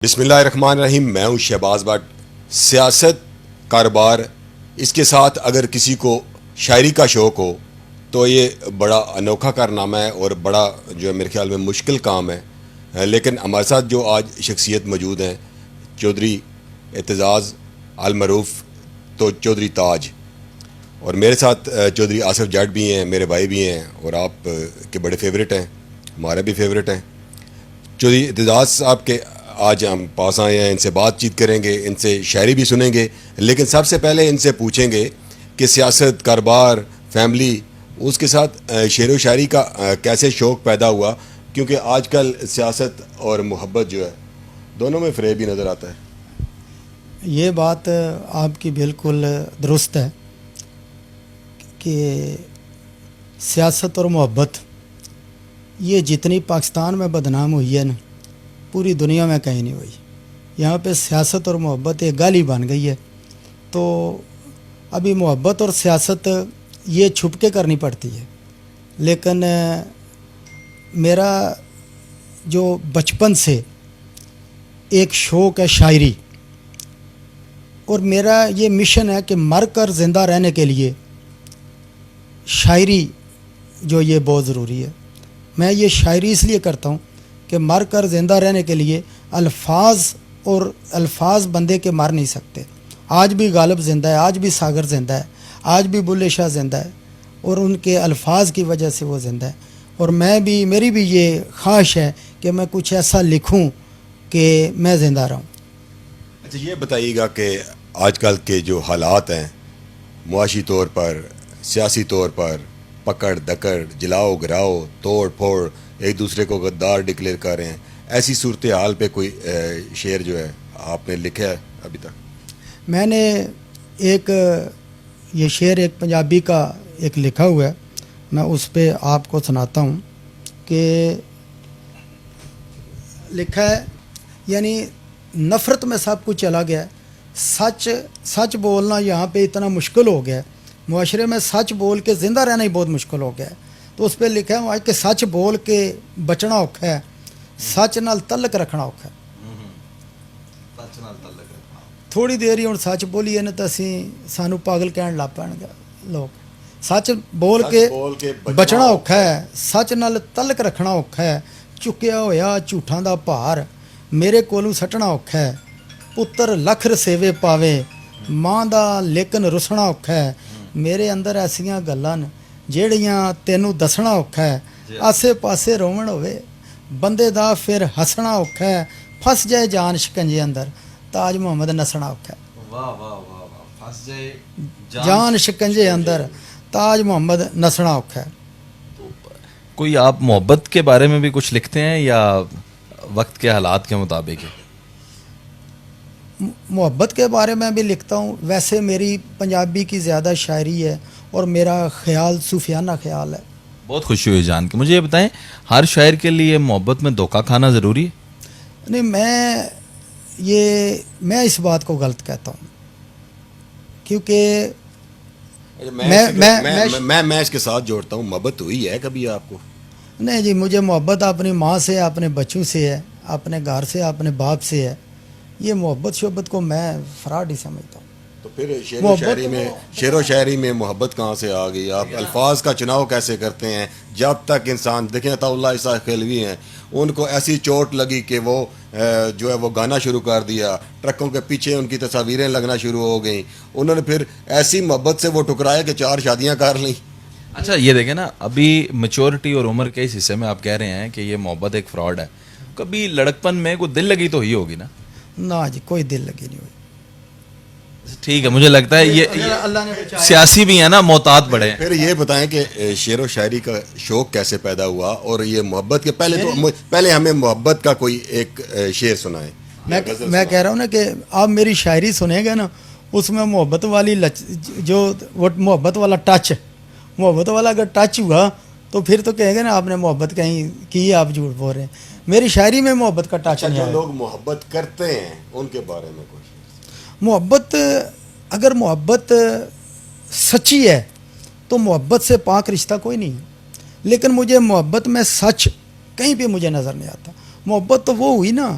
بسم اللہ الرحمن الرحیم. میں ہوں شہباز بٹ. سیاست، کاروبار، اس کے ساتھ اگر کسی کو شاعری کا شوق ہو تو یہ بڑا انوکھا کارنامہ ہے اور بڑا جو ہے میرے خیال میں مشکل کام ہے. لیکن ہمارے ساتھ جو آج شخصیت موجود ہیں، چودھری اعتزاز المعروف تو چودھری تاج، اور میرے ساتھ چودھری آصف جٹ بھی ہیں، میرے بھائی بھی ہیں اور آپ کے بڑے فیوریٹ ہیں، ہمارے بھی فیوریٹ ہیں. چودھری اعتزاز صاحب کے آج ہم پاس آئے ہیں، ان سے بات چیت کریں گے، ان سے شاعری بھی سنیں گے. لیکن سب سے پہلے ان سے پوچھیں گے کہ سیاست، کاروبار، فیملی، اس کے ساتھ شعر و شاعری کا کیسے شوق پیدا ہوا، کیونکہ آج کل سیاست اور محبت جو ہے دونوں میں فریب بھی نظر آتا ہے. یہ بات آپ کی بالکل درست ہے کہ سیاست اور محبت یہ جتنی پاکستان میں بدنام ہوئی ہے نا، پوری دنیا میں کہیں نہیں ہوئی. یہاں پہ سیاست اور محبت ایک گالی بن گئی ہے. تو ابھی محبت اور سیاست یہ چھپ کے کرنی پڑتی ہے. لیکن میرا جو بچپن سے ایک شوق ہے شاعری، اور میرا یہ مشن ہے کہ مر کر زندہ رہنے کے لیے شاعری جو یہ بہت ضروری ہے. میں یہ شاعری اس لیے کرتا ہوں کہ مر کر زندہ رہنے کے لیے الفاظ بندے کے مر نہیں سکتے. آج بھی غالب زندہ ہے، آج بھی ساگر زندہ ہے، آج بھی بلے شاہ زندہ ہے، اور ان کے الفاظ کی وجہ سے وہ زندہ ہے. اور میری بھی یہ خواہش ہے کہ میں کچھ ایسا لکھوں کہ میں زندہ رہوں. اچھا، یہ بتائیے گا کہ آج کل کے جو حالات ہیں معاشی طور پر، سیاسی طور پر، پکڑ دکڑ، جلاؤ گراؤ، توڑ پھوڑ، ایک دوسرے کو غدار ڈکلیئر کر رہے ہیں، ایسی صورتحال پہ کوئی شعر جو ہے آپ نے لکھا ہے ابھی تک؟ میں نے یہ شعر ایک پنجابی کا ایک لکھا ہوا ہے، میں اس پہ آپ کو سناتا ہوں کہ لکھا ہے. یعنی نفرت میں سب کچھ چلا گیا ہے، سچ بولنا یہاں پہ اتنا مشکل ہو گیا ہے، معاشرے میں سچ بول کے زندہ رہنا ہی بہت مشکل ہو گیا ہے. تو اس پہ لکھا ہے کہ سچ بول کے بچنا اوکھا ہے، سچ نال تعلق رکھنا اوکھا ہے. تھوڑی دیر ہی ہوں سچ بولیے نا تو سانو پاگل کہن لگ پین گے لوگ. سچ بول کے بچنا اوکھا ہے، سچ نال تعلق رکھنا اوکھا ہے. چکیا ہویا جھوٹاں دا بھار میرے کولوں سٹنا اوکھا ہے. پتر لکھ رسیوے پاوے ماں دا لیکن رسنا اوکھا ہے. میرے اندر ایسیاں گلاں نے جیڑیاں تینوں دسنا اوکھا ہے. آسے پاسے رومن ہوئے بندے دا پھر ہسنا اوکھا ہے. پھس جائے جان شکنجے اندر تاج محمد نسنا اوکھا ہے. واہ واہ واہ واہ، پھنس جائے جان شکنجے اندر تاج محمد نسنا اوکھا ہے. کوئی آپ محبت کے بارے میں بھی کچھ لکھتے ہیں یا وقت کے حالات کے مطابق ہے؟ محبت کے بارے میں بھی لکھتا ہوں. ویسے میری پنجابی کی زیادہ شاعری ہے اور میرا خیال صوفیانہ خیال ہے. بہت خوشی ہوئی جان کے. مجھے یہ بتائیں، ہر شاعر کے لیے محبت میں دھوکہ کھانا ضروری ہے؟ نہیں، میں اس بات کو غلط کہتا ہوں، کیونکہ میں اس کے ساتھ جوڑتا ہوں. محبت ہوئی ہے کبھی آپ کو؟ نہیں جی، مجھے محبت اپنی ماں سے، اپنے بچوں سے ہے، اپنے گھر سے، اپنے باپ سے ہے. یہ محبت شبت کو میں فراڈ ہی سمجھتا ہوں. تو پھر شعر و شاعری میں محبت کہاں سے آ گئی؟ آپ الفاظ کا چناؤ کیسے کرتے ہیں؟ جب تک انسان دیکھیں عطا اللہ عیسیٰ خیلوی ہیں، ان کو ایسی چوٹ لگی کہ وہ جو ہے وہ گانا شروع کر دیا، ٹرکوں کے پیچھے ان کی تصاویریں لگنا شروع ہو گئیں. انہوں نے پھر ایسی محبت سے وہ ٹکرایا کہ 4 شادیاں کر لیں. اچھا یہ دیکھیں نا، ابھی میچورٹی اور عمر کے اس حصے میں آپ کہہ رہے ہیں کہ یہ محبت ایک فراڈ ہے. کبھی لڑکپن میں کوئی دل لگی تو ہی ہوگی نا؟ نہ جی، کوئی دل لگی نہیں ہوئی. ٹھیک ہے، مجھے لگتا ہے یہ سیاسی بھی ہیں نا، محتاط بڑے ہیں. پھر یہ بتائیں کہ شعر و شاعری کا شوق کیسے پیدا ہوا، اور یہ محبت کے پہلے ہمیں محبت کا کوئی ایک شعر سنائیں. میں کہہ رہا ہوں نا کہ آپ میری شاعری سنیں گے نا، اس میں محبت والی محبت والا ٹچ، محبت والا اگر ٹچ ہوا تو پھر تو کہیں گے نا آپ نے محبت کہیں کی، آپ جھوٹ بول رہے ہیں. میری شاعری میں محبت کا ٹچ نہیں ہے. جو لوگ محبت کرتے ہیں ان کے بارے میں کچھ؟ محبت، اگر محبت سچی ہے تو محبت سے پاک رشتہ کوئی نہیں ہے. لیکن مجھے محبت میں سچ کہیں پہ مجھے نظر نہیں آتا. محبت تو وہ ہوئی نا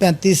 35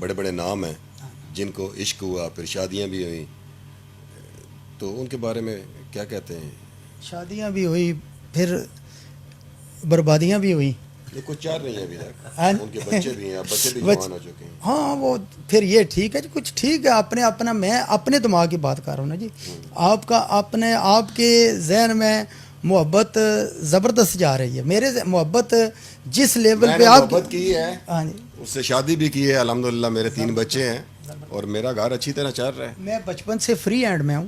بڑے بڑے نام ہیں جن کو عشق ہوا پھر شادیاں بھی ہوئیں, تو ان کے بارے میں کیا کہتے ہیں؟ شادیاں بھی ہوئی, پھر بربادیاں بھی ہوئی. یہ کچھ چار نہیں ہیں ابھی تک, ہاں. ان کے بچے بھی ہیں, اب بچے بھی بچ- جوان ہو چکے ہیں. ہاں وہ پھر یہ ٹھیک ہے جی, کچھ ٹھیک ہے اپنے اپنا, میں اپنے دماغ کی بات کر رہا ہوں نا جی. آپ کا اپنے آپ کے ذہن میں محبت زبردست جا رہی ہے. میرے محبت جس لیول میں پہ نے آپ محبت کی ہے, ہاں جی, اس سے شادی بھی کی ہے الحمدللہ, میرے 3 بچے ہیں اور میرا گھر اچھی طرح چل رہا ہے. میں بچپن سے فری ہینڈ میں ہوں,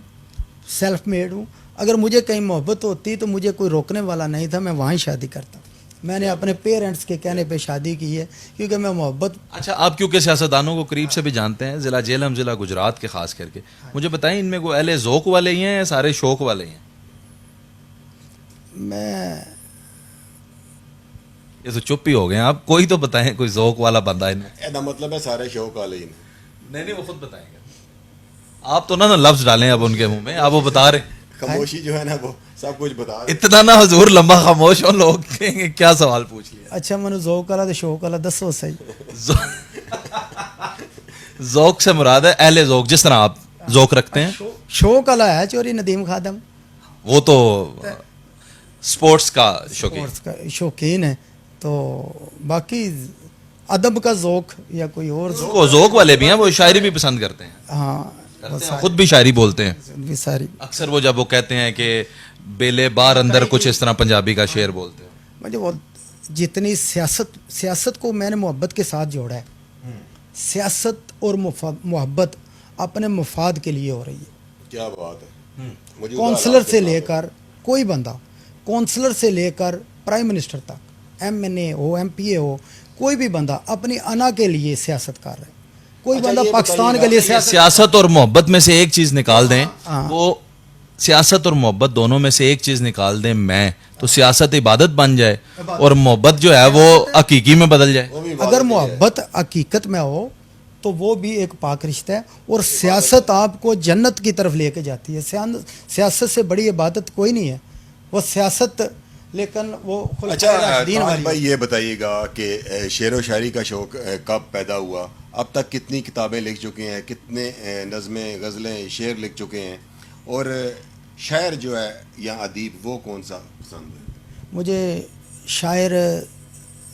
سیلف میڈ ہوں. اگر مجھے کہیں محبت ہوتی تو مجھے کوئی روکنے والا نہیں تھا, میں وہاں ہی شادی کرتا. میں نے اپنے پیرنٹس کے کہنے پہ شادی کی ہے کیونکہ میں محبت. اچھا, آپ کیونکہ سیاستدانوں کو قریب سے بھی جانتے ہیں, ضلع جہلم, ضلع گجرات کے خاص کر کے, مجھے بتائیں ان میں کوئی اہل ذوق والے ہی ہیں یا سارے شوق والے ہی ہیں؟ میں یہ تو چپ ہی ہو گئے ہیں آپ, کوئی تو بتائیں کوئی ذوق والا بندہ ان میں. ایسا مطلب ہے سارے شوق والے ہی ہیں. نہیں وہ خود بتائیں گے. آپ تو نہ لفظ ڈالیں اب ان کے منہ میں, آپ وہ بتا رہے ہیں. خاموشی جو ہے نا وہ سب کچھ بتا رہے ہیں. اتنا نہ حضور لمبا خاموش ہو, لوگ کہیں گے کیا سوال پوچھ لیا. اچھا منو ذوق والا تو شوق والا دسو صحیح. ذوق سے مراد ہے اہل ذوق, جس طرح آپ ذوق رکھتے ہیں. شوق والا ہے چوری ندیم خادم, وہ تو سپورٹس کا شوقین. اسپورٹس کا شوقین ہے. تو باقی ادب کا ذوق یا کوئی اور ذوق, وہ ذوق والے بھی ہیں, وہ شاعری بھی پسند کرتے ہیں, ہاں خود بھی شاعری بولتے ہیں. بھی ساری. اکثر وہ جب وہ کہتے ہیں کہ بیلے بار اندر, کچھ اس طرح پنجابی کا شعر بولتے ہیں. مجھے وہ جتنی سیاست کو میں نے محبت کے ساتھ جوڑا ہے. سیاست اور محبت اپنے مفاد کے لیے ہو رہی ہے. کیا بات ہے. موجودہ کونسلر حالات سے کے لے ساتھ کر کوئی بندہ, کونسلر سے لے کر پرائم منسٹر تک, ایم این اے ہو, ایم پی اے ہو, کوئی بھی بندہ اپنی انا کے لیے سیاست کر رہا ہے. کوئی اچھا، بندہ یہ پاکستان بتائیے کے لیے گا، سیاست اور محبت میں سے ایک چیز نکال دیں, ہاں. وہ سیاست اور محبت دونوں میں سے ایک چیز نکال دیں میں, تو سیاست عبادت بن جائے اور محبت جو ہے وہ حقیقی میں بدل جائے. وہ بھی اگر عبادت ہی ہے. محبت حقیقت میں ہو تو وہ بھی ایک پاک رشتہ ہے, اور سیاست آپ کو جنت کی طرف لے کے جاتی ہے. سیاست سے بڑی عبادت کوئی نہیں ہے. وہ سیاست لیکن وہ اچھا خلفائے راشدین تاج والی. بھائی یہ بتائیے گا کہ شعر و شاعری کا شوق کب پیدا ہوا, اب تک کتنی کتابیں لکھ چکے ہیں, کتنے نظمیں, غزلیں, شعر لکھ چکے ہیں, اور شاعر جو ہے یا ادیب وہ کون سا پسند ہے؟ مجھے شاعر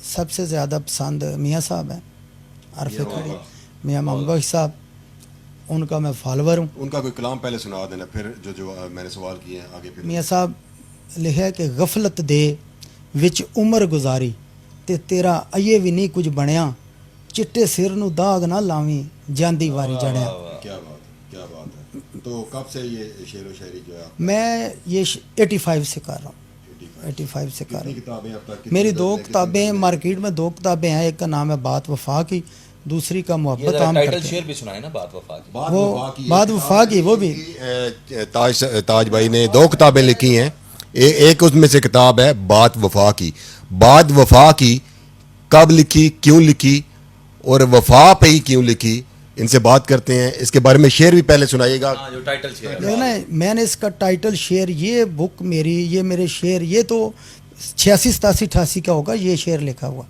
سب سے زیادہ پسند میاں صاحب ہیں, عارف کھڑی, میاں محمد بخش صاحب, ان کا میں فالوور ہوں. ان کا کوئی کلام پہلے سنا دینا, پھر جو میں نے سوال کیے ہیں آگے پھر. میاں صاحب لکھا کہ غفلت دے وچ عمر گزاری تے تیرا ایے بھی نہیں کچھ بنیا, چٹے سر نو داغ نہ لاویں جاندی واری جڑیا. کیا بات ہے, کیا بات ہے. تو کب سے یہ شعر و شاعری جو ہے آپ میں یہ 85 سے کر رہا ہوں, 85 سے کر رہا کتنی ہوں. کتابیں اب تک, میری 2 کتابیں مارکیٹ میں, 2 کتابیں ہیں. ایک کا نام ہے بات وفا کی, دوسری کا محبت عام کرتے ہیں. شعر بھی سنائے نا بات وفا کی. وہ بات وفا کی, وہ بھی تاج بھائی نے 2 کتابیں لکھی ہیں. ایک اس میں سے کتاب ہے بات وفا کی. بات وفا کی کب لکھی, کیوں لکھی, اور وفا پہ ہی کیوں لکھی, ان سے بات کرتے ہیں. اس کے بارے میں شعر بھی پہلے سنائیے گا. جو ٹائٹل شعر جو ہے نا, میں نے اس کا ٹائٹل شعر, یہ بک میری, یہ میرے شعر, یہ تو 86 87 88 کا ہوگا یہ شعر لکھا ہوا.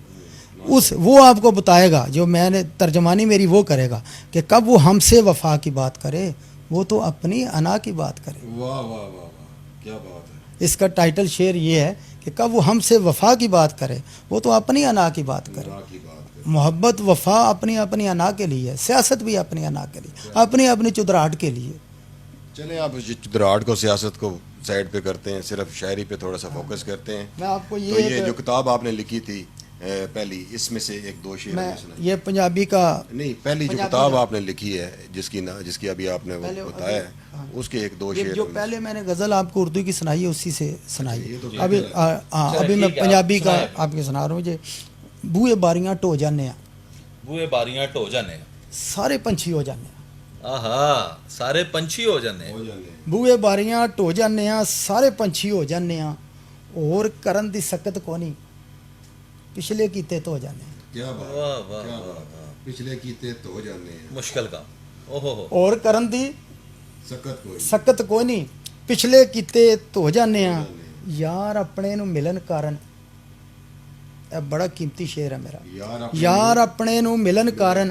وہ آپ کو بتائے گا, جو میں نے ترجمانی میری وہ کرے گا کہ کب وہ ہم سے وفا کی بات کرے, وہ تو اپنی انا کی بات کرے. واہ واہ واہ واہ, کیا بات ہے. اس کا ٹائٹل شعر یہ ہے کہ کب وہ ہم سے وفا کی بات کرے, وہ تو اپنی انا کی بات کرے. اللہ کی بات ہے. محبت وفا اپنی انا کے لیے, سیاست بھی اپنی انا کے لیے, اپنی چدراہٹ کے لیے. چلیں آپ چدراہٹ کو, سیاست کو سائڈ پہ کرتے ہیں, صرف شاعری پہ تھوڑا سا فوکس کرتے ہیں. میں آپ کو تو یہ جو کتاب آپ نے لکھی تھی پہلی, اس میں سے 1-2 شعر میں ہمیں سنائیں. یہ پنجابی کا, نہیں, پہلی جو کتاب آپ نے لکھی ہے جس کی ابھی آپ نے وہ بتایا ہے, اس کے 1-2 یہ شعر جو ہمیں. پہلے میں نے غزل آپ کو اردو کی سنائی ہے اسی سے سنائی یہ تو ہے. ابھی میں پنجابی کا آپ کے سنا رہا ہوں. بوئے باریاں ٹو جانے ہیں, بوئے باریاں ٹو جانے, سارے پنچھی ہو جانے ہیں. آہا, سارے پنچھی ہو جانے. بوئے باریاں ٹو جانے ہیں, سارے پنچھی ہو جانے ہیں, اور کرن دی سکت کو نہیں, پچھلے کیتے تو ہو جانے ہیں. کیا بات, واہ واہ کیا بات ہے. پچھلے کیتے تو ہو جانے ہیں, مشکل کا. اوہو ہو, اور کرن دی سکت کوئی. سکت کوئی نہیں, پچھلے کیتے تو ہو جانے ہیں. یار اپنے نو ملن کارن, بڑا قیمتی شعر ہے میرا. یار اپنے نو ملن کارن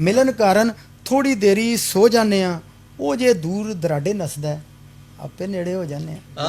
ਮਿਲਣ ਕਾਰਨ ਥੋੜੀ ਦੇਰੀ ਸੋ ਜਾਂਦੇ ਆ ਉਹ ਜੇ ਦੂਰ ਦਰਾਡੇ ਨਸਦਾ ਹੈ, ਆਪੇ ਨੇੜੇ ਹੋ ਜਾਂਦੇ ਆ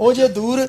ਉਹ ਜੇ ਦੂਰ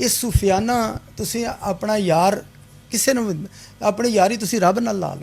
ਇਹ ਸੂਫੀਆਨਾ ਤੁਸੀਂ ਆਪਣਾ ਯਾਰ ਕਿਸੇ ਨੂੰ ਆਪਣੀ ਯਾਰੀ ਤੁਸੀਂ ਰੱਬ ਨਾਲ ਲਾ ਲਓ।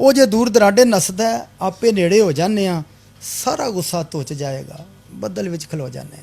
ਉਹ ਜੇ ਦੂਰ ਦਰਾਡੇ ਨਸਦਾ ਹੈ, ਆਪੇ ਨੇੜੇ ਹੋ ਜਾਂਦੇ ਆ, ਸਾਰਾ ਗੁੱਸਾ ਧੁੱਚ ਜਾਏਗਾ, ਬੱਦਲ ਵਿੱਚ ਖਲੋ ਜਾਂਦੇ ਆ,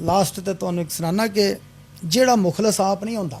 ਲਾਸਟ ਤੇ ਤੁਹਾਨੂੰ ਇੱਕ ਸੁਣਾਨਾ ਕਿ ਜਿਹੜਾ ਮੁਖਲਸ ਆਪ ਨਹੀਂ ਹੁੰਦਾ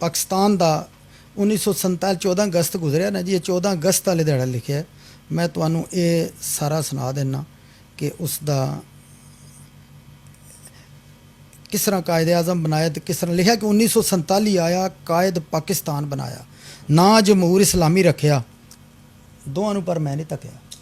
ਪਾਕਿਸਤਾਨ ਦਾ 1947 14 ਅਗਸਤ ਗੁਜ਼ਰਿਆ ਨਾ ਜੀ, ਇਹ 14 ਅਗਸਤ ਵਾਲੇ ਦਿਹਾੜਾ ਲਿਖਿਆ ਹੈ। ਮੈਂ ਤੁਹਾਨੂੰ ਇਹ ਸਾਰਾ ਸੁਣਾ ਦੇਣਾ ਕਿ ਉਸ ਦਾ ਕਿਸ ਤਰ੍ਹਾਂ ਕਾਇਦ ਆਜ਼ਮ ਬਣਾਇਆ ਤੇ ਕਿਸ ਤਰ੍ਹਾਂ ਲਿਖਿਆ ਕਿ 1947 ਆਇਆ, ਕਾਇਦ ਪਾਕਿਸਤਾਨ ਬਣਾਇਆ, ਨਾ ਜਮਹੂਰ ਇਸਲਾਮੀ ਰੱਖਿਆ, ਦੋਵਾਂ ਨੂੰ ਪਰ ਮੈਂ ਨਹੀਂ ਤੱਕਿਆ,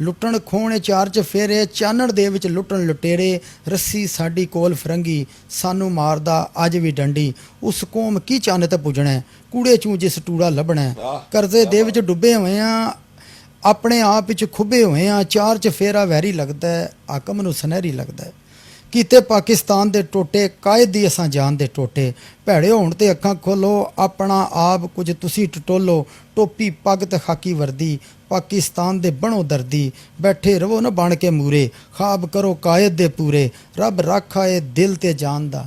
ਲੁੱਟਣ ਖੋਹਣੇ ਚਾਰ ਚ ਫੇਰੇ, ਚਾਨਣ ਦੇ ਵਿੱਚ ਲੁੱਟਣ ਲੁਟੇਰੇ, ਰੱਸੀ ਸਾਡੀ ਕੋਲ ਫਰੰਗੀ, ਸਾਨੂੰ ਮਾਰਦਾ ਅੱਜ ਵੀ ਡੰਡੀ, ਉਸ ਕੌਮ ਕੀ ਚੰਨ ਤੇ ਪੁੱਜਣਾ, ਕੂੜੇ ਚੋਂ ਜਿਸ ਟੂੜਾ ਲੱਭਣਾ, ਕਰਜ਼ੇ ਦੇ ਵਿੱਚ ਡੁੱਬੇ ਹੋਏ ਆ, ਆਪਣੇ ਆਪ ਵਿੱਚ ਖੁੱਬੇ ਹੋਏ ਆ, ਚਾਰ ਚ ਫੇਰਾ ਵੈਰੀ ਲੱਗਦਾ ਹੈ, ਹਾਕਮ ਨੂੰ ਸੁਨਹਿਰੀ ਲੱਗਦਾ ਹੈ, ਕੀਤੇ ਪਾਕਿਸਤਾਨ ਦੇ ਟੋਟੇ, ਕਾਇਦ ਦੀ ਅਸਾਂ ਜਾਨ ਦੇ ਟੋਟੇ, ਭੈੜੇ ਹੋਣ ਤੇ ਅੱਖਾਂ ਖੋਲੋ, ਆਪਣਾ ਆਪ ਕੁਝ ਤੁਸੀਂ ਟਟੋਲੋ, ਟੋਪੀ ਪੱਗ ਤੇ ਖਾਕੀ ਵਰਦੀ, ਪਾਕਿਸਤਾਨ ਦੇ ਬਣੋ ਦਰਦੀ, ਬੈਠੇ ਰਵੋ ਨਾ ਬਣ ਕੇ ਮੂਰੇ, ਖਾਬ ਕਰੋ ਕਾਇਦ ਦੇ ਪੂਰੇ, ਰੱਬ ਰਾਖਾ ਏ ਦਿਲ ਤੇ ਜਾਨ ਦਾ,